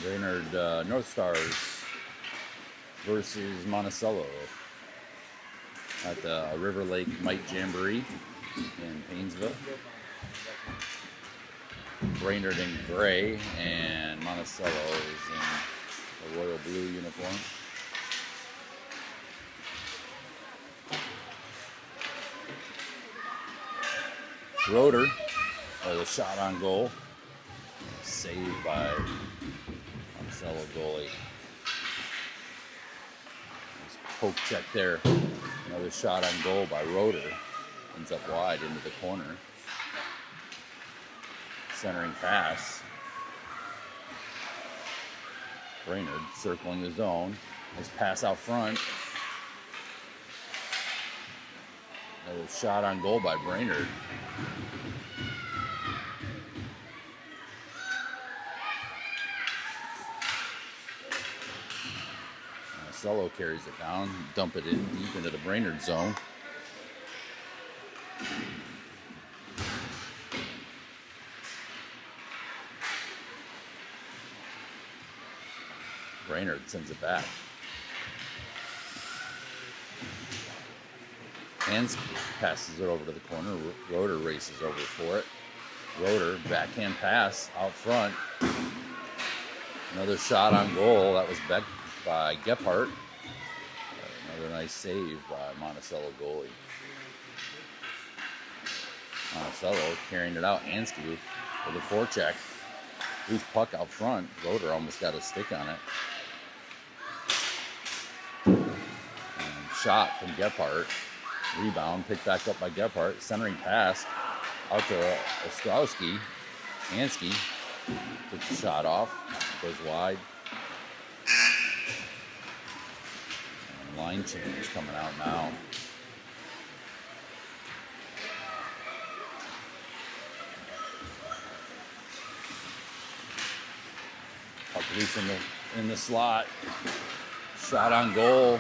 Brainerd North Stars versus Monticello at the River Lake Mite Jamboree in Paynesville. Brainerd in gray and Monticello is in the royal blue uniform. Rotor, the shot on goal, saved by Monticello goalie. Nice poke check there. Another shot on goal by Rotor. Ends up wide into the corner. Centering pass. Brainerd circling the zone. Nice pass out front. Another shot on goal by Brainerd. Monticello carries it down, dump it in deep into the Brainerd zone. Brainerd sends it back. Hands passes it over to the corner. Rotor races over for it. Rotor, backhand pass out front. Another shot on goal. That was back by Gephardt. Another nice save by Monticello goalie. Monticello carrying it out. Ansky with a forecheck. Loose puck out front. Rotor almost got a stick on it. And shot from Gephardt. Rebound picked back up by Gephardt. Centering pass out to Ostrowski. Ansky took the shot off. Goes wide. And line change coming out now. Puck loose in the slot. Shot on goal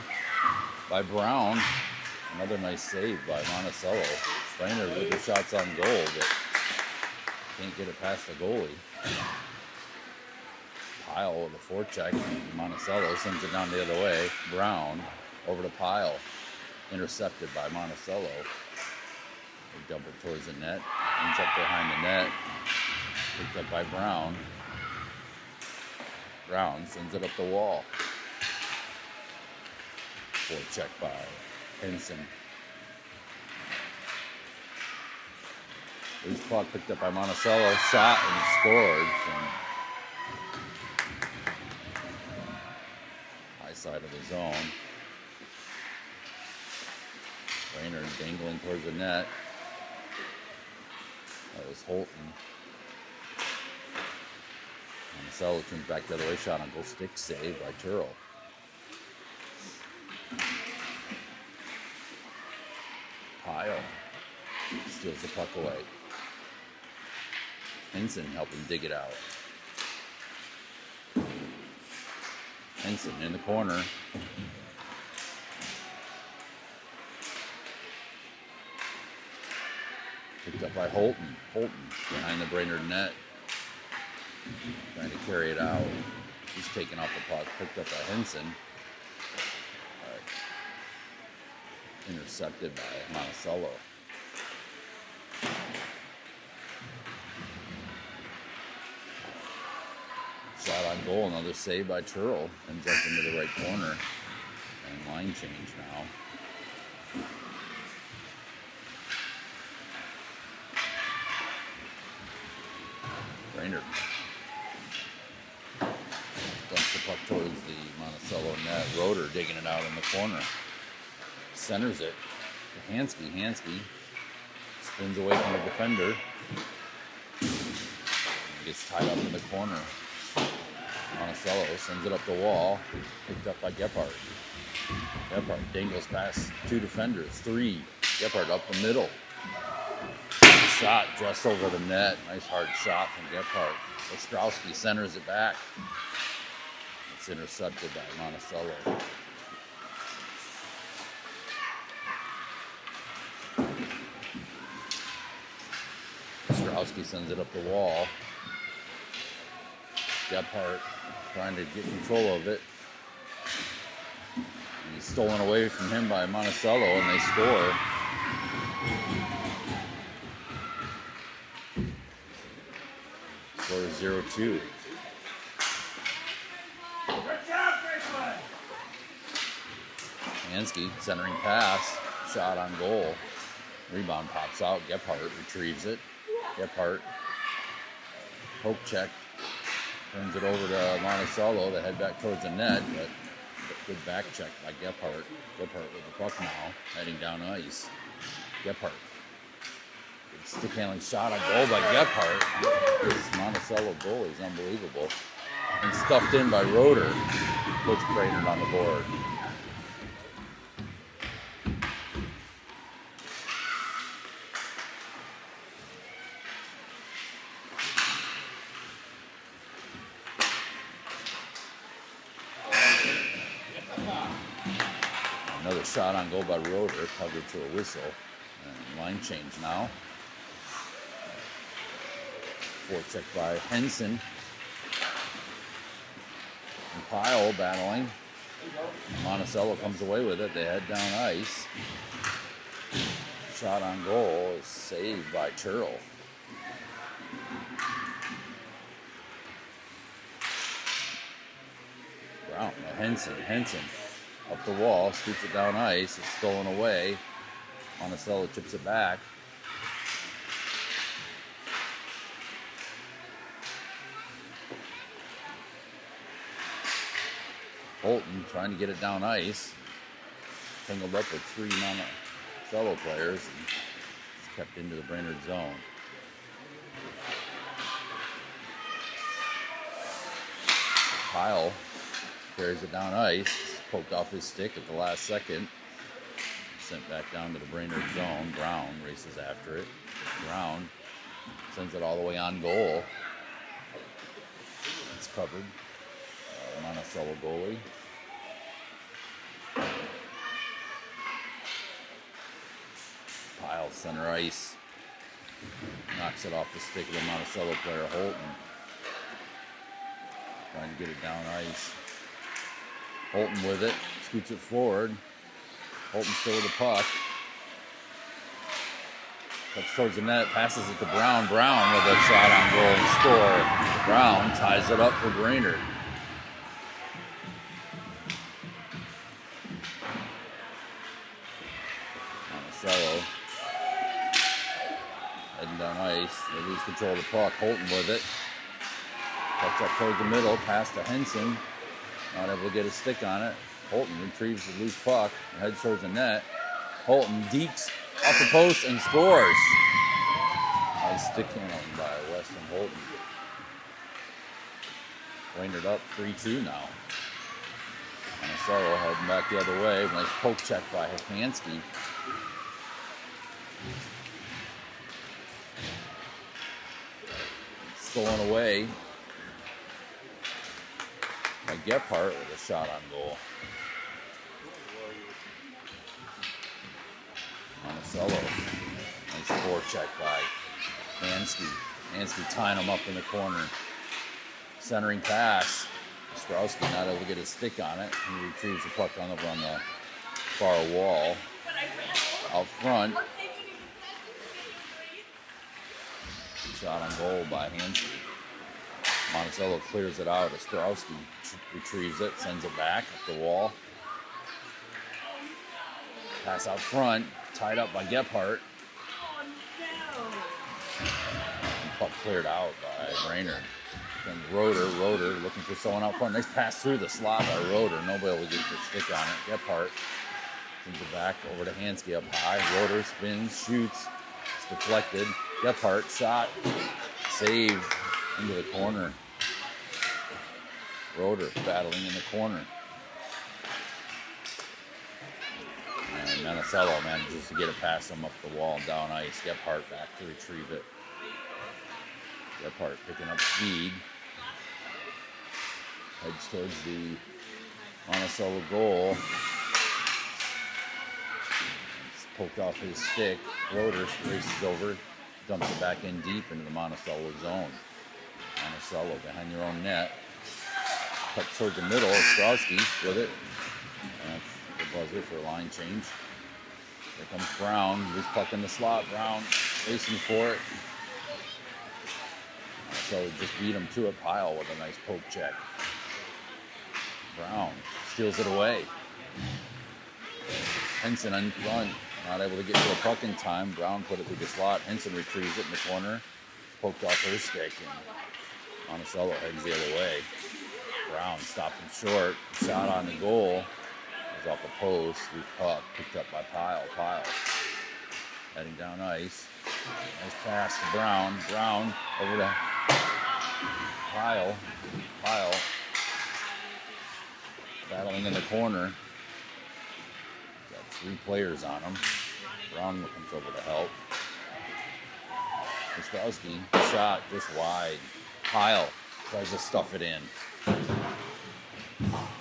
by Brown. Another nice save by Monticello. Brainerd with the shots on goal, but can't get it past the goalie. Pyle with a forecheck. Monticello sends it down the other way. Brown over to Pyle. Intercepted by Monticello. They dump it towards the net. Ends up behind the net. Picked up by Brown. Brown sends it up the wall. Forecheck by Henson. Loose puck picked up by Monticello. Shot and scored from high side of the zone. Brainerd dangling towards the net. That was Holton. Monticello comes back the other way. Shot on goal. Stick save by Turrell. Pyle steals the puck away. Henson helping dig it out. Henson in the corner. Picked up by Holton. Holton behind the Brainerd net. Trying to carry it out. He's taken off the puck. Picked up by Henson. Intercepted by Monticello. Shot on goal, another save by Turrell. Ends up into the right corner. And line change now. Brainerd dumps the puck towards the Monticello net. Rotor digging it out in the corner. Centers it to Hansky. Hansky spins away from the defender. Gets tied up in the corner. Monticello sends it up the wall. Picked up by Gephardt. Gephardt dangles past two defenders. Three. Gephardt up the middle. Shot just over the net. Nice hard shot from Gephardt. Ostrowski centers it back. It's intercepted by Monticello. Ostrowski sends it up the wall. Gephardt trying to get control of it. He's stolen away from him by Monticello, and they score. Score is 0-2. Hansky, centering pass, shot on goal. Rebound pops out. Gephardt retrieves it. Gephardt, poke check, turns it over to Monticello. They head back towards the net, but good back check by Gephardt. Gephardt with the puck now, heading down ice. Gephardt. Good stick handling shot on goal by Gephardt. This Monticello goal is unbelievable. And stuffed in by Roeder. Puts Brainerd on the board. Another shot on goal by Roeder, covered to a whistle. And line change now. Forecheck by Henson. And Pyle battling. Monticello comes away with it. They head down ice. Shot on goal is saved by Turl. Brown, Henson. Up the wall, scoots it down ice. It's stolen away. Monticello chips it back. Holton trying to get it down ice. Tangled up with three Monticello players and it's kept into the Brainerd zone. Pyle carries it down ice. Poked off his stick at the last second. Sent back down to the Brainerd zone. Brown races after it. Brown sends it all the way on goal. It's covered. Monticello goalie. Pyle center ice. Knocks it off the stick of the Monticello player, Holton. Trying to get it down ice. Holton with it, scoots it forward. Holton still with the puck. Cuts towards the net, passes it to Brown. Brown with a shot on goal and score. Brown ties it up for Brainerd. Monticello heading down ice. They lose control of the puck. Holton with it. Cuts up towards the middle, pass to Henson. Not able to get a stick on it. Holton retrieves the loose puck and heads towards the net. Holton dekes off the post and scores. Nice stick handling by Weston Holton. Brainerd up 3-2 now. Monticello heading back the other way. Nice poke check by Hansky. Stolen away by Gephardt with a shot on goal. Monticello. Nice forecheck by Hansky. Hansky tying him up in the corner. Centering pass. Strowski not able to get his stick on it. He retrieves the puck on the far wall. Out front. Shot on goal by Hansky. Monticello clears it out. Ostrowski retrieves it, sends it back up the wall. Pass out front, tied up by Gephardt. Puck cleared out by Brainerd. Then Roeder looking for someone out front. Nice pass through the slot by Roeder. Nobody will get their stick on it. Gephardt sends it back over to Hansky up high. Roeder spins, shoots. It's deflected. Gephardt shot, saved into the corner. Roeder battling in the corner. And Monticello manages to get it past him up the wall and down ice. Gephardt back to retrieve it. Gephardt picking up speed. Heads towards the Monticello goal. It's poked off his stick. Roeder races over, dumps it back in deep into the Monticello zone. Monticello behind their own net. Cut towards the middle. Ostrowski with it. That's the buzzer for a line change. Here comes Brown. Loose puck in the slot. Brown racing for it. So just beat him to a pile with a nice poke check. Brown steals it away. Henson in front. Not able to get to a puck in time. Brown put it through the slot. Henson retrieves it in the corner. Poked off her stick. And Monticello heads the other way. Brown stopped him short. Shot on the goal. It was off the post. Loose puck picked up by Pyle. Pyle heading down ice. Nice pass to Brown. Brown over to Pyle. Pyle battling in the corner. Got 3 players on him. Brown comes over to help. Ostrowski shot just wide. Pyle tries to stuff it in.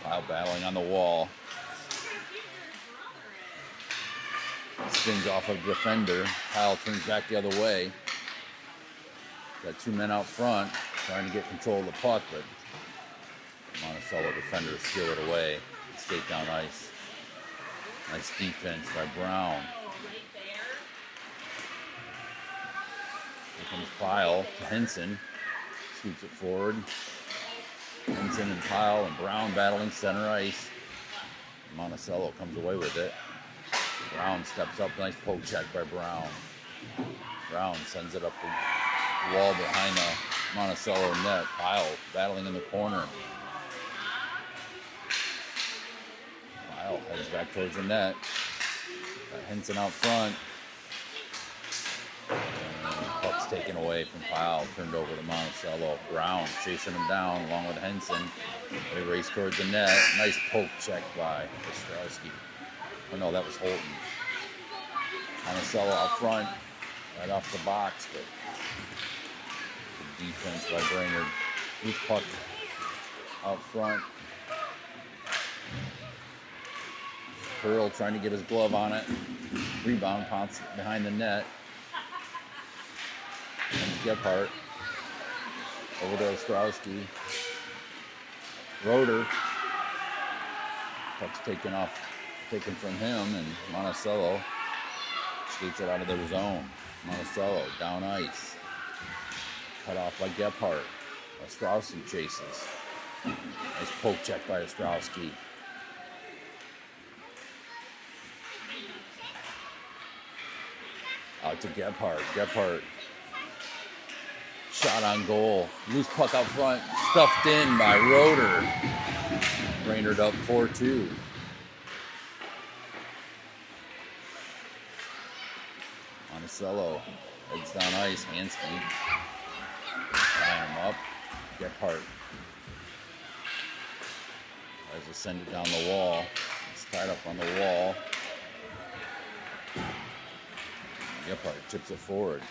Pyle battling on the wall. Spins off of the defender. Pyle turns back the other way. Got 2 men out front trying to get control of the puck, but Monticello defenders steal it away. Skate down ice. Nice defense by Brown. Here comes Pyle to Henson. Scoops it forward. Henson and Pyle and Brown battling center ice. Monticello comes away with it. Brown steps up. Nice poke check by Brown. Brown sends it up the wall behind the Monticello net. Pyle battling in the corner. Pyle heads back towards the net. Got Henson out front. Puck's taken away from Pyle, turned over to Monticello. Brown chasing him down along with Henson. They race towards the net. Nice poke check by Ostrowski. Oh no, that was Holton. Monticello out front, right off the box, but good defense by Brainerd. Loose puck out front. Pearl trying to get his glove on it. Rebound pounce behind the net. And Gephardt over to Ostrowski. Roeder. Puck's taken from him, and Monticello skates it out of their zone. Monticello down ice. Cut off by Gephardt. Ostrowski chases. Nice poke check by Ostrowski. Out to Gephardt. Gephardt. Shot on goal. Loose puck out front. Stuffed in by Roeder. Brainerd up 4-2. Monticello heads down ice. Hansky tying him up. Gephardt tries to send it down the wall. It's tied up on the wall. Gephardt chips it forward.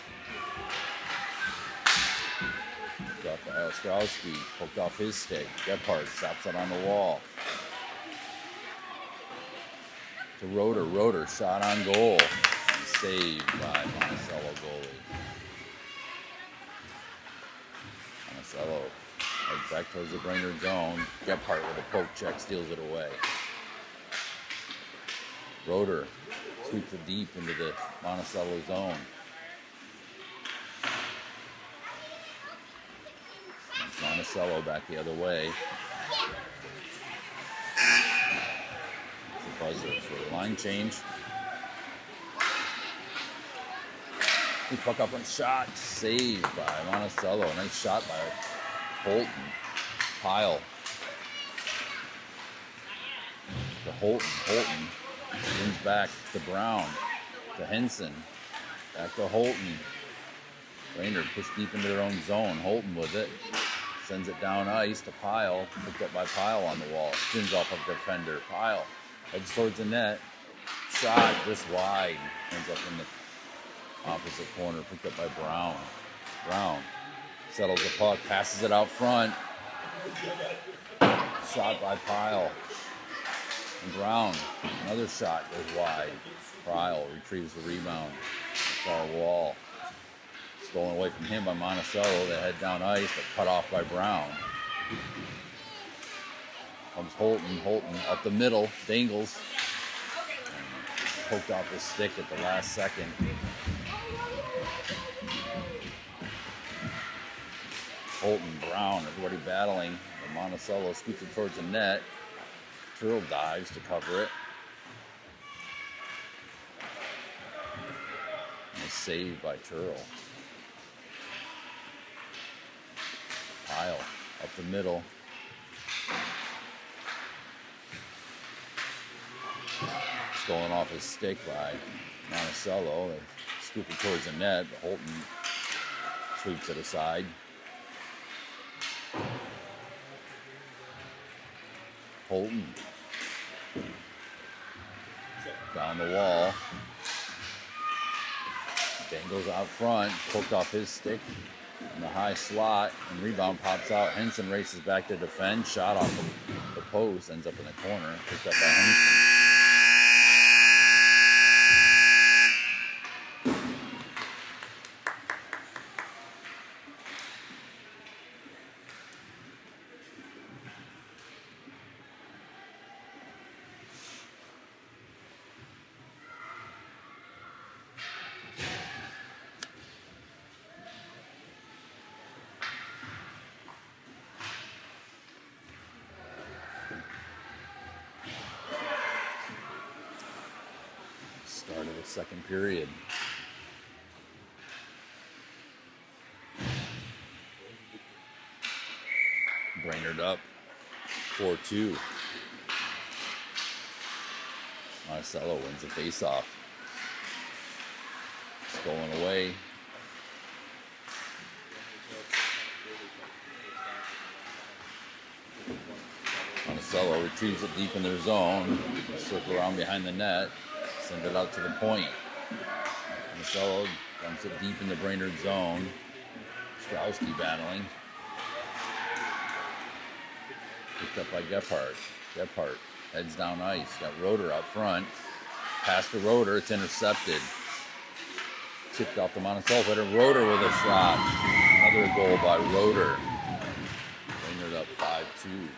Got by Ostrowski, poked off his stick. Gephardt stops it on the wall. To Roeder. Roeder shot on goal. Saved by Monticello goalie. Monticello heads back towards the Brainerd zone. Gephardt with a poke check steals it away. Roeder sweeps it deep into the Monticello zone. Monticello back the other way. It's a buzzer for a line change. He puck up and shot. Saved by Monticello. Nice shot by Holton. Pyle. To Holton. Holton brings back to Brown. To Henson. Back to Holton. Brainerd pushed deep into their own zone. Holton with it. Sends it down ice to Pyle. Picked up by Pyle on the wall. Spins off of the defender. Pyle heads towards the net. Shot just wide. Ends up in the opposite corner. Picked up by Brown. Brown settles the puck. Passes it out front. Shot by Pyle. And Brown. Another shot goes wide. Pyle retrieves the rebound. Far wall. Stolen away from him by Monticello. They head down ice, but cut off by Brown. Comes Holton. Holton up the middle. Dangles. Poked off his stick at the last second. Holton, Brown, everybody battling. Monticello scoots it towards the net. Turtle dives to cover it. Nice save by Turtle. Pyle up the middle. Stolen off his stick by Monticello. They scoop it towards the net, but Holton sweeps it aside. Holton down the wall. Dangles out front, poked off his stick in the high slot, and rebound pops out. Henson races back to defend. Shot off the post, ends up in the corner, picked up by Henson. Start of the second period. Brainerd up 4-2. Monticello wins the faceoff. Stolen away. Monticello retrieves it deep in their zone. Circle around behind the net. Send it out to the point. Monticello dumps it deep in the Brainerd zone. Strowski battling. Picked up by Gephardt. Gephardt heads down ice. Got Roeder out front. Pass to Roeder. It's intercepted. Tipped off the Monticello hitter. Roeder with a shot. Another goal by Roeder. Brainerd up 5-2.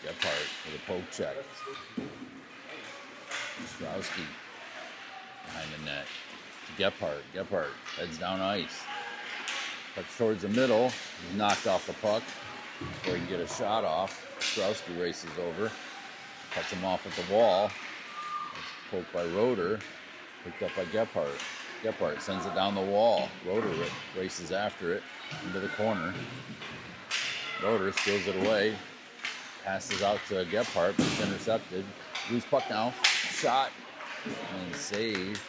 Gephardt with a poke check. Strowski behind the net. Gephardt. Gephardt heads down ice. Cuts towards the middle. He's knocked off the puck before he can get a shot off. Strowski races over. Cuts him off at the wall. Poked by Roeder. Picked up by Gephardt. Gephardt sends it down the wall. Roeder races after it into the corner. Roeder steals it away. Passes out to Gephardt, but it's intercepted. Loose puck now. Shot. And save.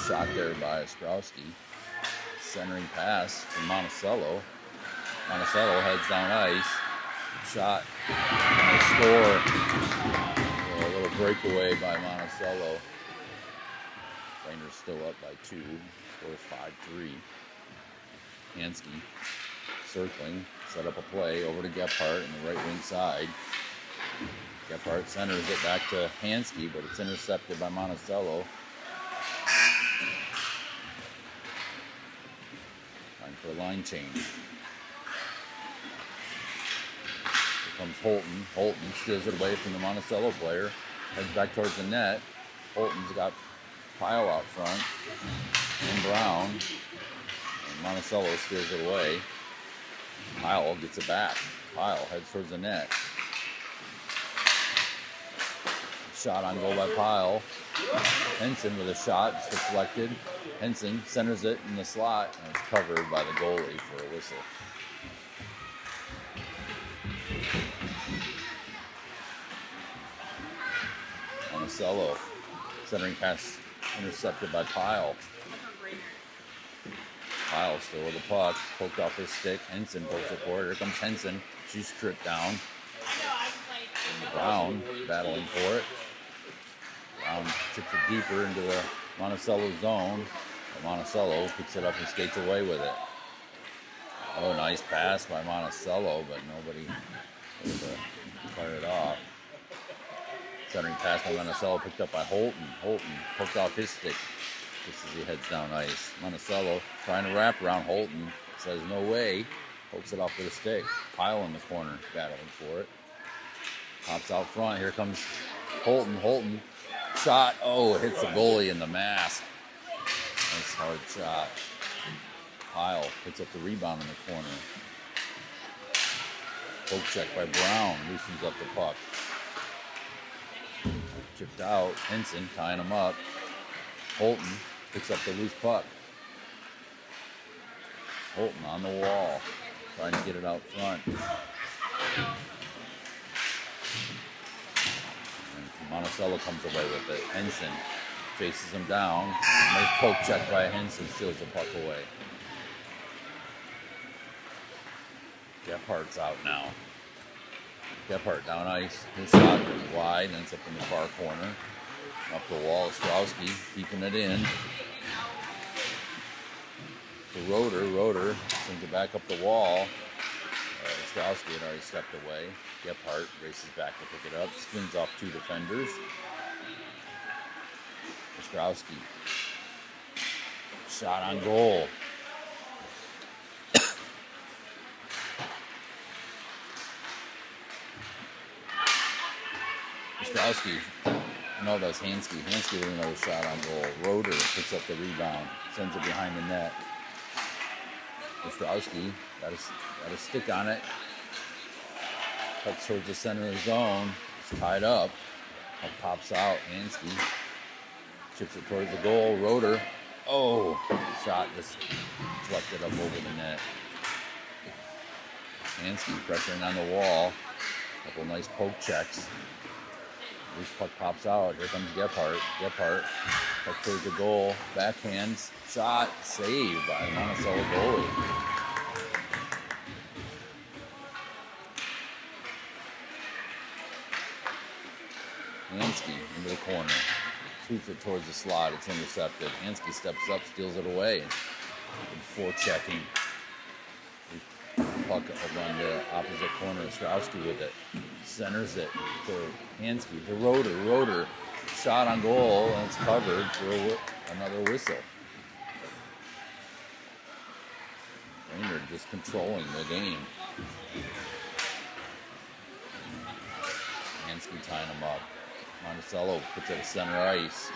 Shot there by Strowski. Centering pass from Monticello. Monticello heads down ice. Shot. And they score. A little breakaway by Monticello. Brainerd's still up by 2. Scores 5-3. Hansky circling. Set up a play over to Gephardt on the right wing side. Gephardt centers it back to Hansky, but it's intercepted by Monticello. Time for a line change. Here comes Holton. Holton steals it away from the Monticello player. Heads back towards the net. Holton's got Pyle out front. And Brown. And Monticello steals it away. Pyle gets it back. Pyle heads towards the net. Shot on goal by Pyle. Henson with a shot. It's deflected. Henson centers it in the slot, and it's covered by the goalie for a whistle. Monticello centering pass intercepted by Pyle. Pyle still with the puck, poked off his stick. Henson pokes it forward. Here comes Henson. She's stripped down. Brown battling for it. Brown chips it deeper into the Monticello zone. But Monticello picks it up and skates away with it. Oh, nice pass by Monticello, but nobody able to fire it off. Centering pass by Monticello picked up by Holton. Holton poked off his stick just as he heads down ice. Monticello trying to wrap around Holton. Says no way. Pokes it off with a stick. Pyle in the corner, battling for it. Pops out front. Here comes Holton. Holton. Shot. Oh, it hits the goalie in the mask. Nice hard shot. Pyle picks up the rebound in the corner. Poke check by Brown. Loosens up the puck. Chipped out. Henson tying him up. Holton picks up the loose puck. Holton on the wall. Trying to get it out front. And Monticello comes away with it. Henson chases him down. Nice poke check by Henson. Steals the puck away. Gephardt's out now. Gephard down ice. His shot is wide. Ends up in the far corner. Up the wall. Ostrowski keeping it in. The Roeder sends it back up the wall. Ostrowski had already stepped away. Gephardt races back to pick it up. Spins off two defenders. Ostrowski. Shot on goal. Ostrowski. No, that's Hansky. Hansky with another shot on goal. Roeder picks up the rebound. Sends it behind the net. Ostrowski got a stick on it. Cuts towards the center of the zone. It's tied up. Puck pops out. Hansky chips it towards the goal. Roeder. Oh, shot just deflected up over the net. Hansky pressuring on the wall. Couple nice poke checks. Loose puck pops out. Here comes Gephardt. Gephardt puck towards the goal. Backhands. Shot. Saved by the Monticello goalie. Hansky into the corner. Sweeps it towards the slot. It's intercepted. Hansky steps up, steals it away. Forechecking. Puck around the opposite corner. Ostrowski with it. Centers it to Hansky. To Roeder. Roeder. Shot on goal, and it's covered for another whistle. Brainerd just controlling the game. Hansky tying him up. Monticello puts it at center ice.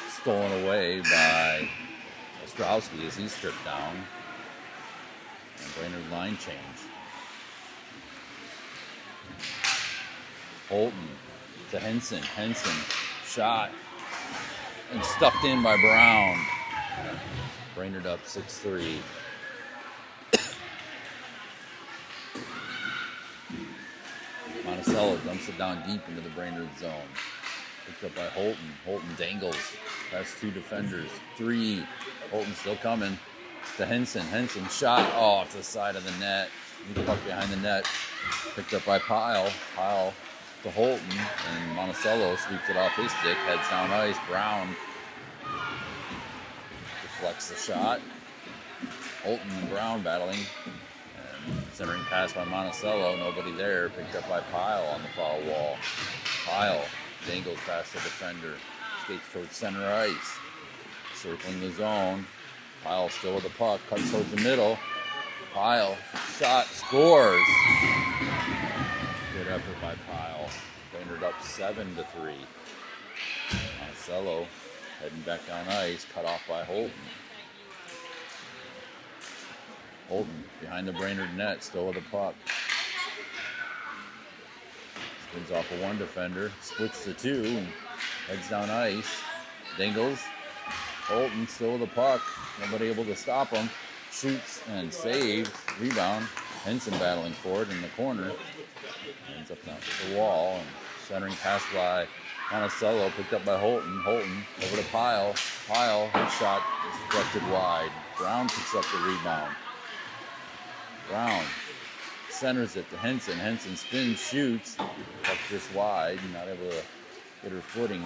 Stolen away by Ostrowski as he's stripped down. And Brainerd line change. Holton to Henson. Henson shot and stuffed in by Brown. Brainerd up 6-3. Monticello dumps it down deep into the Brainerd zone. Picked up by Holton. Holton dangles past two defenders. 3. Holton still coming to Henson. Henson shot off the side of the net. Puck behind the net. Picked up by Pyle. Pyle to Holton. And Monticello sweeps it off his stick. Heads down ice. Brown deflects the shot. Holton and Brown battling. Centering pass by Monticello, nobody there. Picked up by Pyle on the foul wall. Pyle dangles past the defender. Skates towards center ice. Circling the zone. Pyle still with the puck. Cuts towards the middle. Pyle. Shot. Scores. Good effort by Pyle. Brainerd up 7-3. Monticello heading back down ice. Cut off by Holton. Holton behind the Brainerd net, still with the puck. Spins off of one defender, splits the two, and heads down ice. Dingles. Holton still with the puck. Nobody able to stop him. Shoots and saves. Rebound. Henson battling for it in the corner. Ends up down to the wall. And centering pass by Monticello, picked up by Holton. Holton over to Pyle. Pyle, his shot is deflected wide. Brown picks up the rebound. Brown centers it to Henson. Henson spins, shoots. Puck just wide. Not able to get her footing.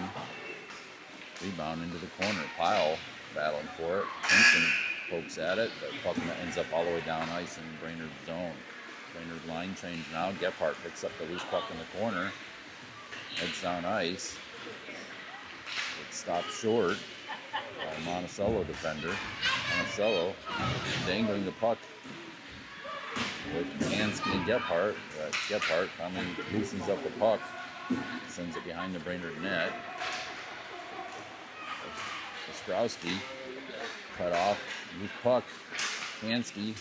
Rebound into the corner. Pyle battling for it. Henson pokes at it, but puck ends up all the way down ice in Brainerd zone. Brainerd line change now. Gephardt picks up the loose puck in the corner. Heads down ice. It stops short. by Monticello defender. Monticello dangling the puck with Hansky and Gephardt. Gephardt finally loosens up the puck, sends it behind the Brainerd net. Ostrowski cut off, loose puck. Hansky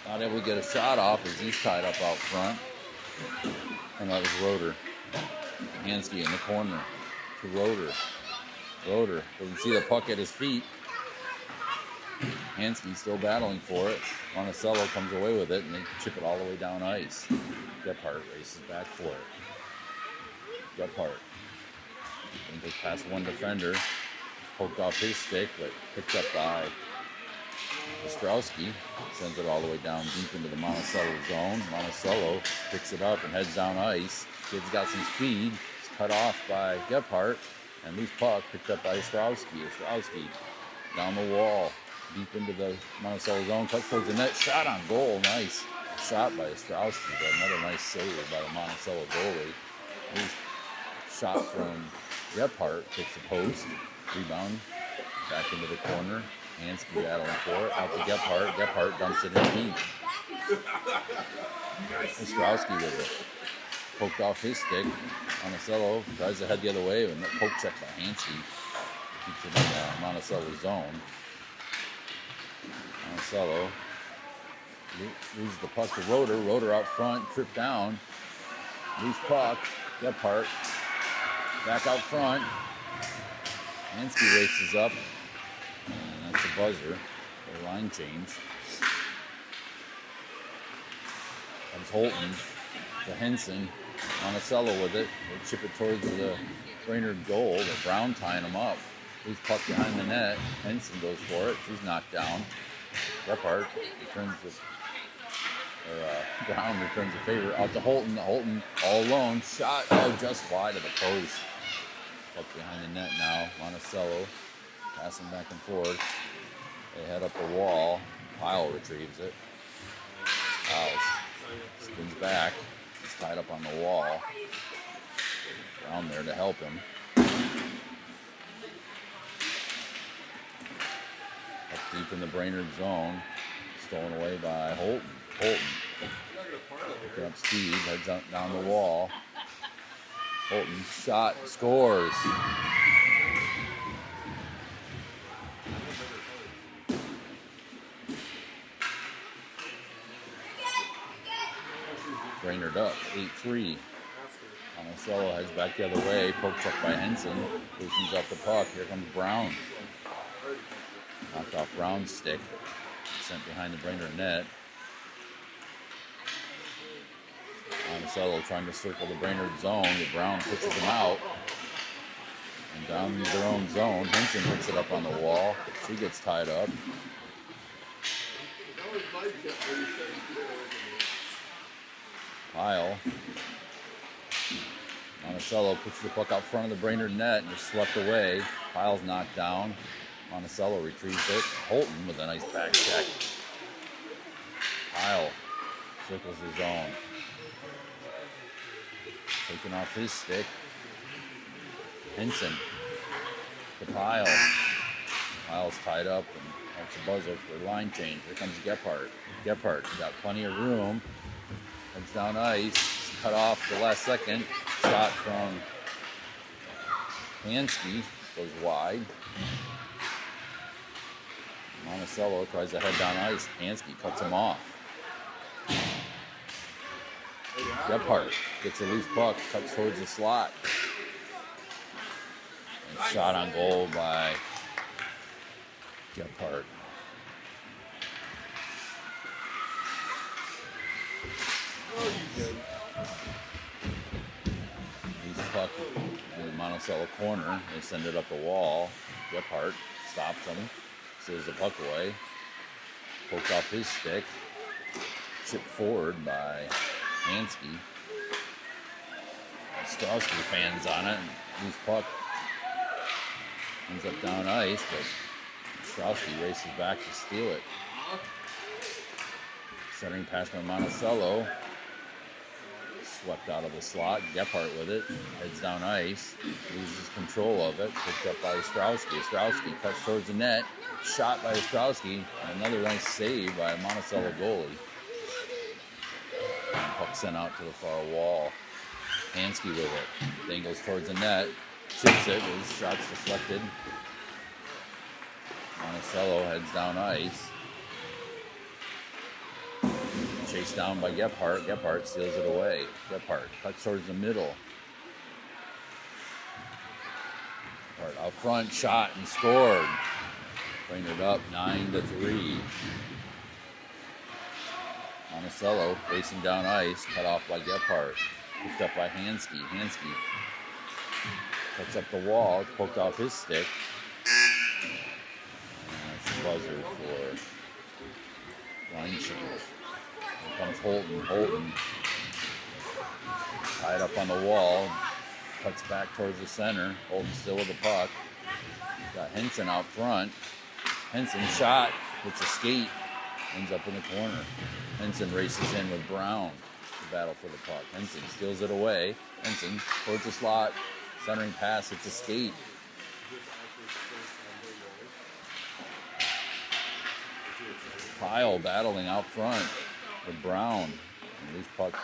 not able to get a shot off as he's tied up out front. And that was Roeder. Hansky in the corner to Roeder. Roeder doesn't see the puck at his feet. Hansky still battling for it. Monticello comes away with it, and they chip it all the way down ice. Gephardt races back for it. Gephardt goes past one defender, poked off his stick, but picked up by Ostrowski. Sends it all the way down deep into the Monticello zone. Monticello picks it up and heads down ice. Kid's got some speed. It's cut off by Gephardt, and loose puck picked up by Ostrowski. Ostrowski down the wall, deep into the Monticello zone, touch towards the net, shot on goal. Nice shot by Ostrowski, but another nice save by the Monticello goalie. Loose shot from Gephardt, takes the post, rebound, back into the corner. Hansky battling for it, out to Gephardt. Gephardt dumps it in deep. Ostrowski with it. Poked off his stick. Monticello tries to head the other way, and that poke check by Hansky keeps it in the Monticello zone. Monticello loses the puck to Roeder. Roeder out front, tripped down. Loose puck. Gephardt back out front. Hansky races up. And that's a buzzer. A line change. Comes Holton to Henson. Monticello with it. They chip it towards the Brainerd goal. But Brown tying him up. Loose puck behind the net. Henson goes for it. She's knocked down. Gephardt returns the Brown returns the favor out to Holton. Holton all alone. Shot just wide of the post. Puck behind the net now. Monticello passing back and forth. They head up the wall. Pyle retrieves it. Pyle spins back. He's tied up on the wall. Brown there to help him. Up deep in the Brainerd zone. Stolen away by Holton. Holton picking up speed. Heads up down the wall. Holton shot. Scores. Brainerd up, 8-3. Monticello heads back the other way. Poke check by Henson. Loosens up the puck. Here comes Brown. Knocked off Brown's stick. Sent behind the Brainerd net. Monticello trying to circle the Brainerd zone, but Brown pushes him out. And down their own zone, Henson picks it up on the wall. She gets tied up. Pyle. Monticello puts the puck out front of the Brainerd net and is swept away. Pyle's knocked down. Monticello retrieves it. Holton with a nice back check. Pyle circles the zone. Taking off his stick. Henson to Pyle. Pyle's tied up, and that's a buzzer for line change. Here comes Gephardt. Gephardt got plenty of room. Heads down ice. Cut off the last second. Shot from Hansky. Goes wide. Monticello tries to head down ice. Hansky cuts him off. Gephardt gets a loose puck, cuts towards the slot. And shot on goal by Gephardt. Loose puck in the Monticello corner. They send it up the wall. Gephardt stops him, saves the puck away. Poked off his stick. Chipped forward by Hansky. Ostrowski fans on it. Loose puck ends up down ice, but Ostrowski races back to steal it. Centering pass by Monticello. swept out of the slot. Gephardt with it, heads down ice, loses control of it, picked up by Ostrowski. Ostrowski cuts towards the net, shot by Ostrowski, and another nice save by a Monticello goalie. And puck sent out to the far wall. Hansky with it, dangles towards the net, chips it, his shot's deflected. Monticello heads down ice. Chased down by Gephardt. Gephardt steals it away. Gephardt cuts towards the middle. Gephardt out front, shot and scored. Brainerd up 9-3. Monticello racing down ice, cut off by Gephardt. Picked up by Hansky. Hansky cuts up the wall. It's poked off his stick. And that's the buzzer for line change. Here comes Holton. Holton tied up on the wall. Cuts back towards the center. Holton still with the puck. Got Henson out front. Henson shot. Hits a skate. Ends up in the corner. Henson races in with Brown to battle for the puck. Henson steals it away. Henson towards the slot. Centering pass. Hits a skate. Pyle battling out front with Brown. And loose puck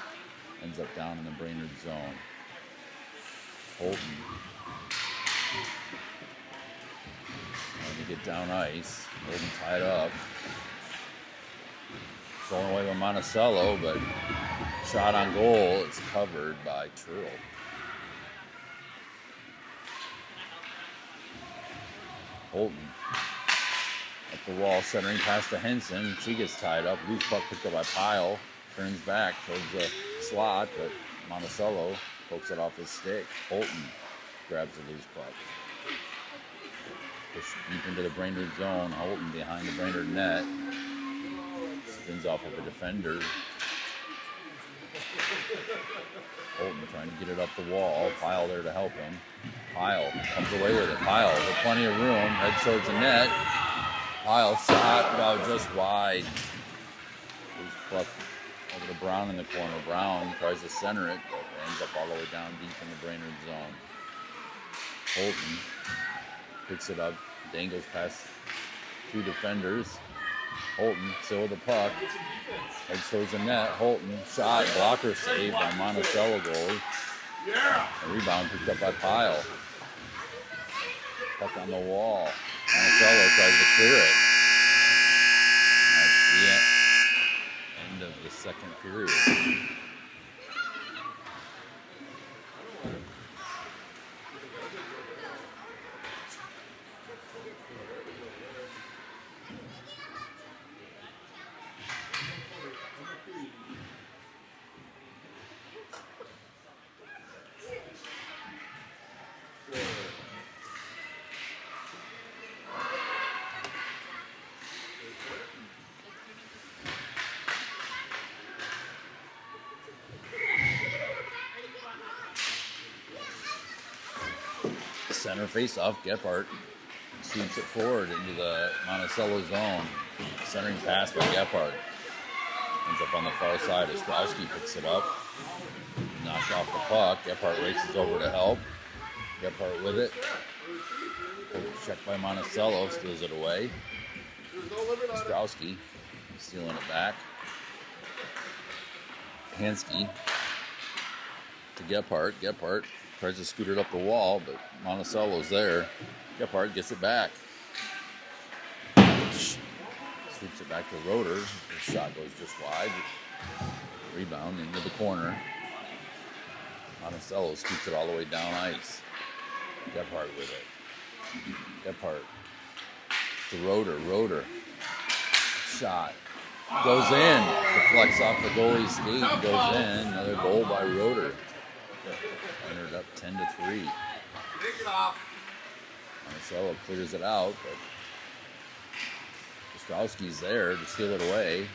ends up down in the Brainerd zone. Holton trying to get down ice. Holton tied up. Thrown away by Monticello, but shot on goal. It's covered by Turl. Holton up the wall, centering past to Henson. She gets tied up. Loose puck picked up by Pyle. Turns back towards the slot, but Monticello pokes it off his stick. Holton grabs the loose puck. Pushed deep into the Brainerd zone. Holton behind the Brainerd net. Spins off of a defender. Holton trying to get it up the wall. Pyle there to help him. Pyle comes away with it. Pyle with plenty of room. Heads towards the net. Pyle shot about just wide. Loose puck over to Brown in the corner. Brown tries to center it, but ends up all the way down deep in the Brainerd zone. Holton picks it up, dangles past two defenders. Holton still with the puck. Heads towards the net. Holton shot, blocker save by Monticello goalie. A rebound picked up by Pyle. Puck on the wall. Monticello tries to clear it. That's the end of the second period. Center face-off, Gephardt sweeps it forward into the Monticello zone. Centering pass by Gephardt. Ends up on the far side. Ostrowski picks it up. Knocked off the puck. Gephardt races over to help. Gephardt with it. Checked by Monticello. Steals it away. Ostrowski stealing it back. Hansky to Gephardt. Gephardt tries to scoot it up the wall, but Monticello's there. Gephardt gets it back. Sweeps it back to Roeder. The shot goes just wide. Rebound into the corner. Monticello scoops it all the way down ice. Gephardt with it. Gephardt to Roeder. Roeder. Shot. Goes in. Deflects off the goalie's skate and goes in. Another goal by Roeder. Entered up 10-3. Monticello clears it out, but Ostrowski's there to steal it away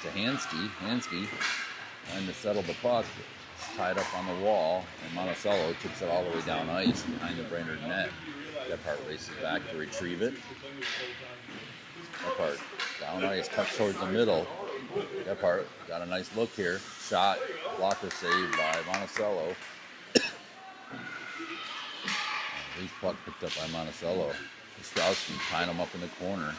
to Hansky. Hansky trying to settle the puck. It's tied up on the wall, and Monticello tips it all the way down ice behind the Brainerd net. Gephardt races back to retrieve it. Gephardt down ice, cuts towards the middle. Gephardt got a nice look here. Shot Blocker save by Monticello. Loose puck picked up by Monticello. Ostrowski tying him up in the corner.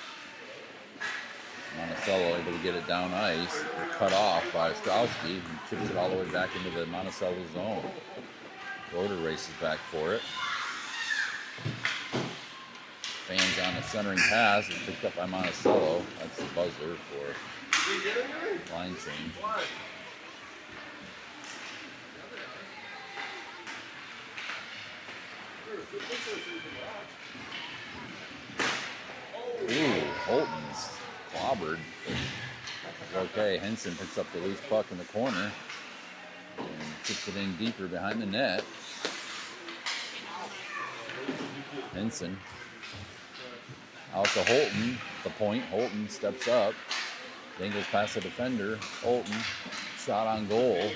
Monticello able to get it down ice. They're cut off by Ostrowski, who chips it all the way back into the Monticello zone. Roeder races back for it. Fans on the centering pass is picked up by Monticello. That's the buzzer for line change. Ooh, Holton's clobbered. Okay, Henson picks up the loose puck in the corner and kicks it in deeper behind the net. Henson out to Holton, the point. Holton steps up, dangles past the defender. Holton, shot on goal,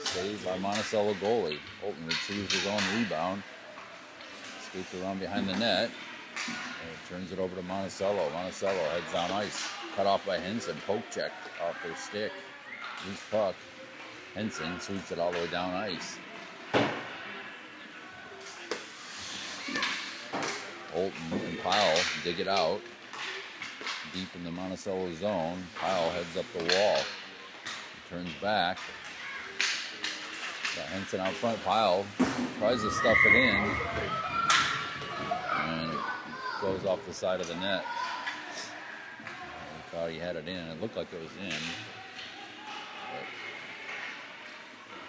saved by Monticello goalie. Holton retrieves his own rebound, skates around behind the net, and turns it over to Monticello. Monticello heads down ice, cut off by Henson. Poke check off their stick. Loose puck. Henson sweeps it all the way down ice. Holton and Pyle dig it out deep in the Monticello zone. Pyle heads up the wall. Turns back. Got Henson out front. Pyle tries to stuff it in. And it goes off the side of the net. He thought he had it in. It looked like it was in.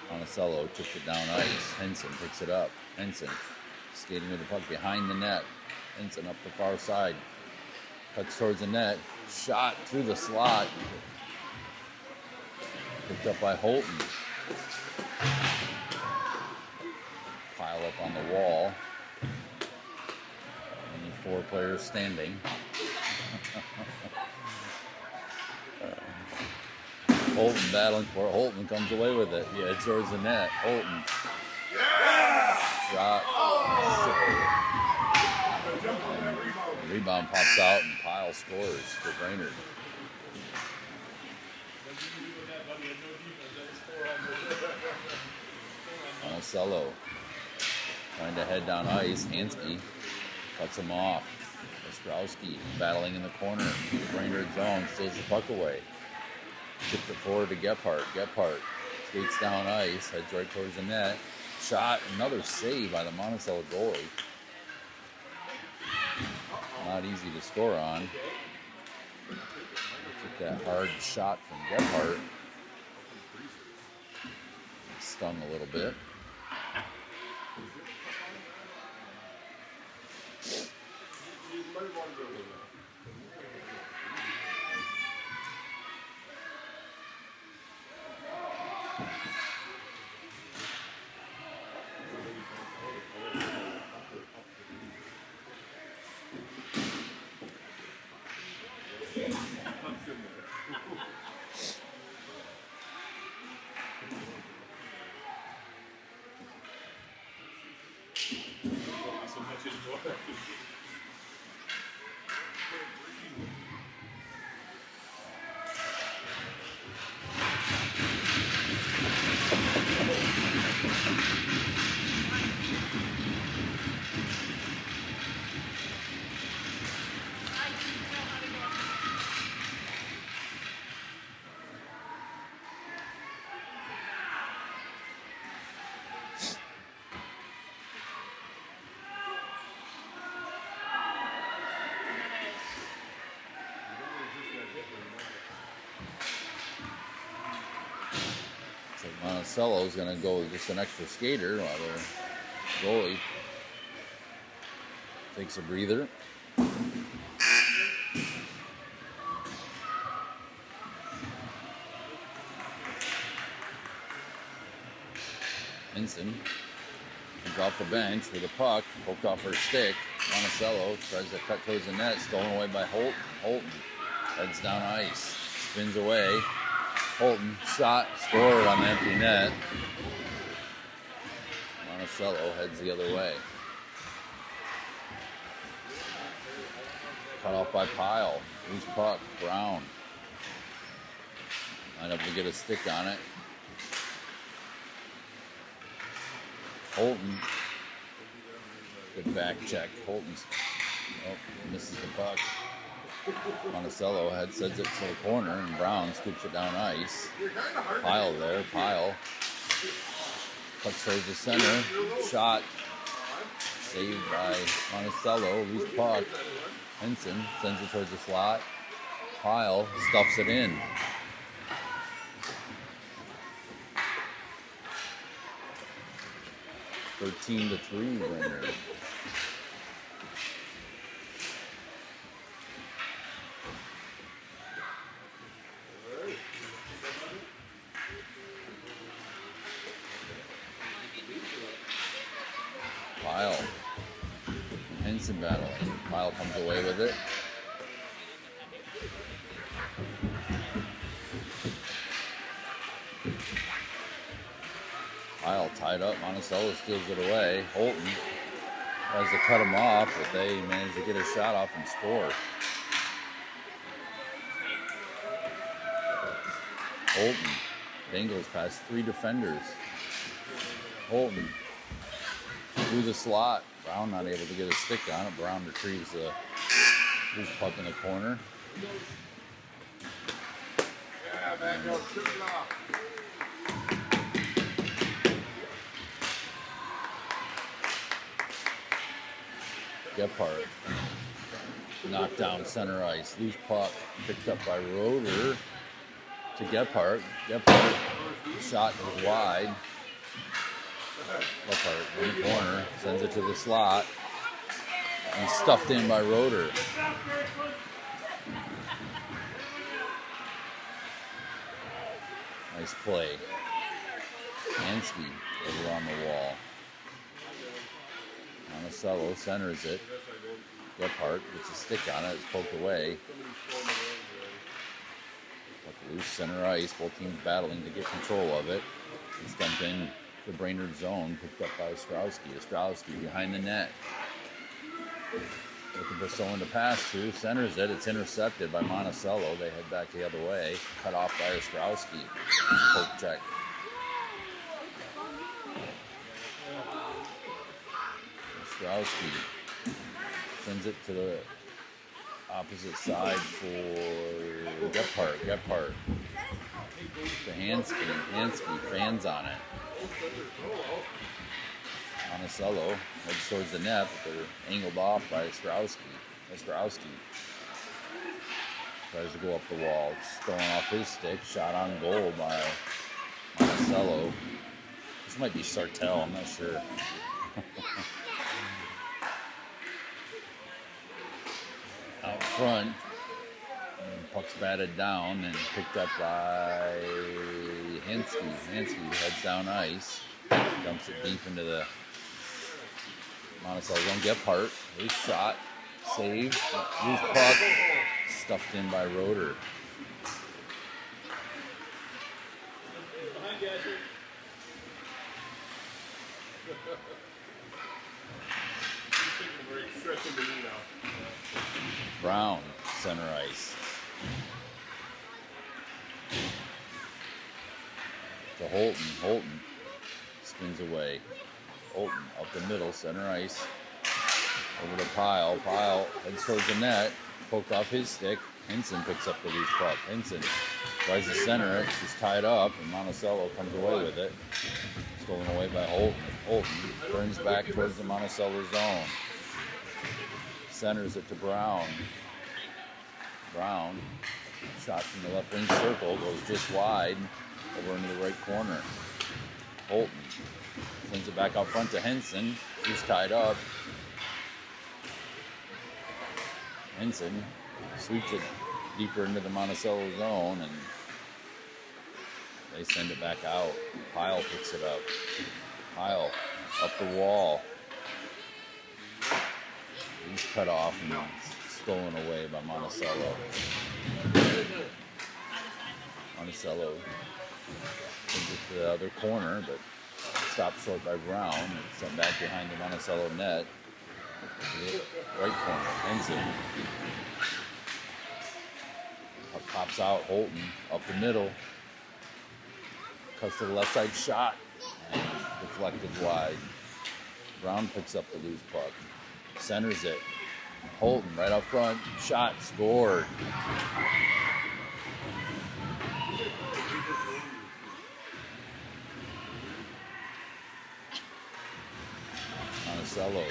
But Monticello chips it down ice. Henson picks it up. Henson skating with the puck behind the net. Henson up the far side. Cuts towards the net. Shot through the slot. Picked up by Holton. Pile up on the wall. Only 4 players standing. Holton battling for it. Holton comes away with it. He heads towards the net. Holton. Shot. The rebound pops out and Pyle scores for Brainerd. Monticello trying to head down ice. Hansky cuts him off. Ostrowski battling in the corner. The Brainerd zone steals the puck away. Tips it forward to Gephardt. Gephardt skates down ice, heads right towards the net. Shot, another save by the Monticello goalie. Not easy to score on. Took that hard shot from Gephardt. Stung a little bit. So Monticello's going to go with just an extra skater while their goalie takes a breather. Henson comes off the bench with a puck, poked off her stick. Monticello tries to cut towards the net, stolen away by Holton. Holton heads down ice, spins away. Holton shot, scored on the empty net. Monticello heads the other way. Cut off by Pyle. Loose puck, Brown. Line up to get a stick on it. Holton. Good back check. Holton's misses the puck. Monticello sends it to the corner, and Brown scoops it down ice. Pyle there. Pyle pucks towards the center. Shot. Saved by Monticello. Loose puck. Henson sends it towards the slot. Pyle stuffs it in. (13-3) Brainerd. Pyle and Henson battling. Pyle comes away with it. Pyle tied up. Monticello steals it away. Holton tries to cut him off, but they manage to get a shot off and score. Holton dangles past 3 defenders. Holton through the slot. Brown not able to get a stick on it. Brown retrieves the loose puck in the corner. Gephardt knocked down center ice. Loose puck picked up by Roeder to Gephardt. Gephardt shot was wide. Gephardt in the corner sends it to the slot and stuffed in by Roeder. Nice play. Hansky over on the wall. Monticello centers it. Gephardt gets a stick on it. It's poked away. Puck loose center ice. Both teams battling to get control of it. It's dumped in the Brainerd zone. Picked up by Ostrowski. Ostrowski behind the net. Looking for someone to pass to. Centers it. It's intercepted by Monticello. They head back the other way. Cut off by Ostrowski. Poke check. Ostrowski sends it to the opposite side for Gephardt. Gephardt to Hansky. Hansky fans on it. Monticello heads towards the net, but they're angled off by Ostrowski. Ostrowski tries to go up the wall. It's thrown off his stick. Shot on goal by Monticello. This might be Sartell, I'm not sure. Out front, and puck's batted down and picked up by Hansky. Hansky heads down ice, dumps it deep into the Monticello zone. Gephardt, his shot, saved, loose puck, stuffed in by Roeder. Brown, center ice. To Holton. Holton spins away. Holton up the middle, center ice. Over to Pyle. Pyle heads towards the net. Poked off his stick. Henson picks up the loose puck. Henson tries to center it. She's tied up, and Monticello comes away with it. Stolen away by Holton. Holton turns back towards the Monticello zone. Centers it to Brown. Brown, shot from the left wing circle, goes just wide over into the right corner. Holton sends it back out front to Henson. He's tied up. Henson sweeps it deeper into the Monticello zone, and they send it back out. Pyle picks it up. Pyle up the wall. He's cut off and stolen away by Monticello. Monticello sends it to the other corner, but stopped short by Brown. Sent back behind the Monticello net. Right corner, Henson. Puck pops out, Holton up the middle. Cuts to the left side shot. And deflected wide. Brown picks up the loose puck. Centers it. Holton right up front. Shot. Scored. Monticello.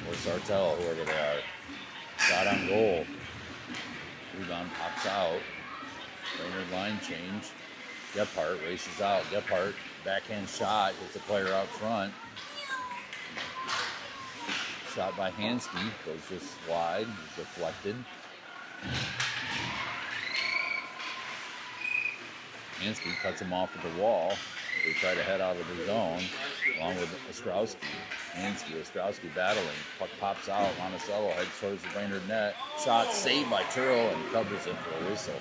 Or Sartell, whoever they are. Shot on goal. Rebound pops out. Brainerd line change. Gephardt races out. Gephardt, backhand shot. Gets a player out front. Shot by Hansky. Goes just wide. Deflected. Hansky cuts him off at the wall. They try to head out of the zone, along with Ostrowski. Ostrowski battling. Puck pops out. Monticello heads towards the Brainerd net. Shot saved by Turrell and covers it for a whistle.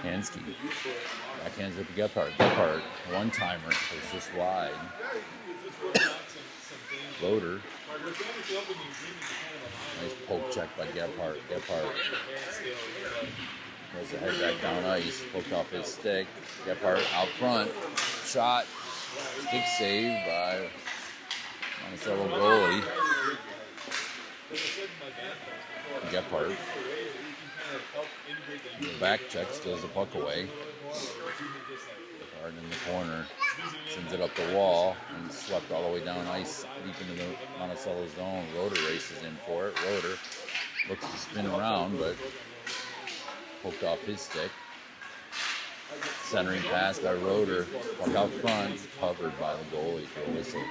Hansky. Backhands it to Gephardt. Gephardt, one-timer. It's just wide. Loader. Nice poke check by Gephardt. Gephardt goes the head back down ice. Poked off his stick. Gephardt out front. Shot. Stick save by Monticello goalie. Gephardt. Back check, steals the puck away. Hard in the corner. Sends it up the wall and swept all the way down ice deep into the Monticello zone. Roeder races in for it. Roeder looks to spin around, but poked off his stick. Centering pass by Roeder. Puck out front, covered by the goalie for a whistle.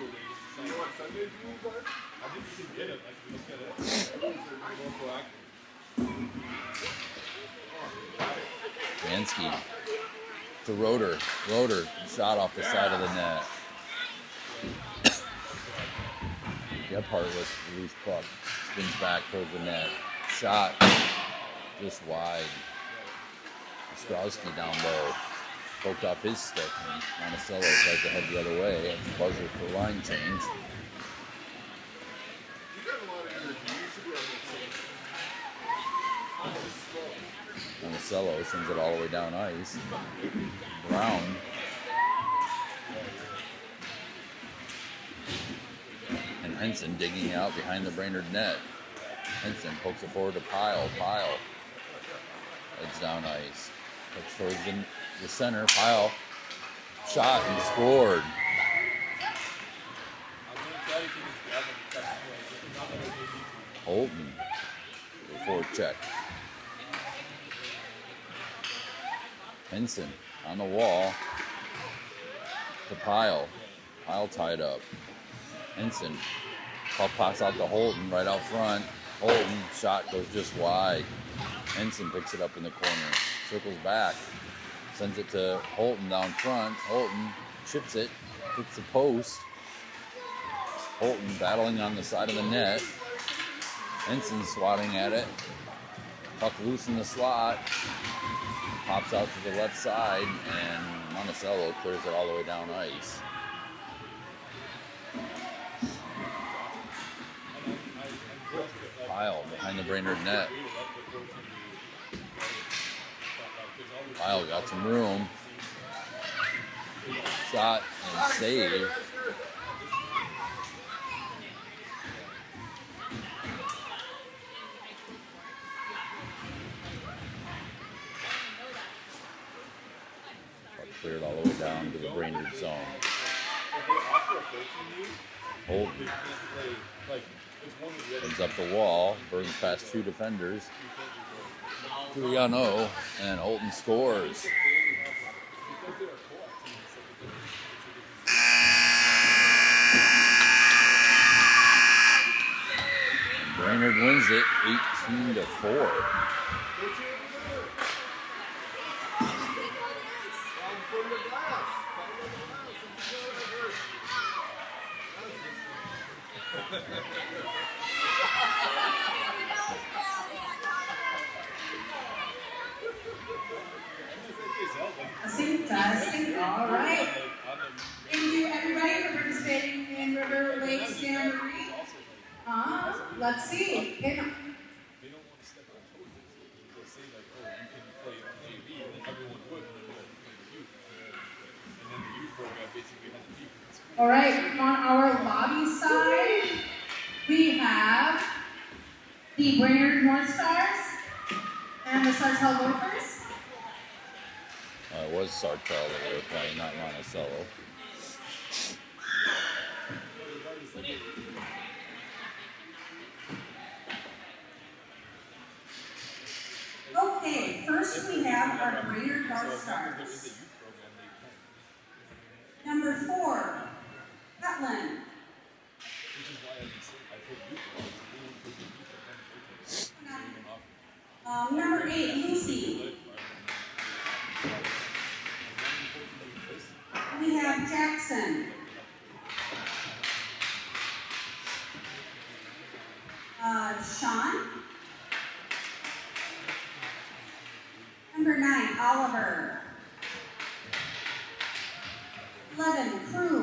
Hansky to Roeder. Roeder shot off the side of the net. Gephardt with the loose puck. Spins back towards the net. Shot just wide. Ostrowski down low. Poked off his stick. And Monticello tries to head the other way. It's buzzer for line change. Monticello sends it all the way down ice. Brown. And Henson digging out behind the Brainerd net. Henson pokes it forward to Pyle. Pyle heads down ice. Looks towards the center. Pyle shot and scored. Holton. Forward check. Henson on the wall to Pyle. Pyle tied up. Henson. Puck pops out to Holton right out front. Holton shot goes just wide. Henson picks it up in the corner. Circles back. Sends it to Holton down front. Holton chips it. Hits the post. Holton battling on the side of the net. Henson swatting at it. Puck loose in the slot. Pops out to the left side, and Monticello clears it all the way down ice. Pyle behind the Brainerd net. Pyle got some room. Shot and save. Cleared all the way down to the Brainerd zone. Holton ends up the wall, burns past two defenders. 3-0, and Holton scores. And Brainerd wins it 18-4. Fantastic. All right. Thank you, everybody, for participating in River Lakes Jamboree. Let's see. All right, on our lobby side, we have the Brainerd North Stars and the Sartell Gophers. It was Sartell that we were playing, not Monticello. Okay, first we have our Brainerd North Stars. Number 4, Cutland. Number 8, Lucy. We have Jackson. Sean. Number 9, Oliver. 11, Cruz.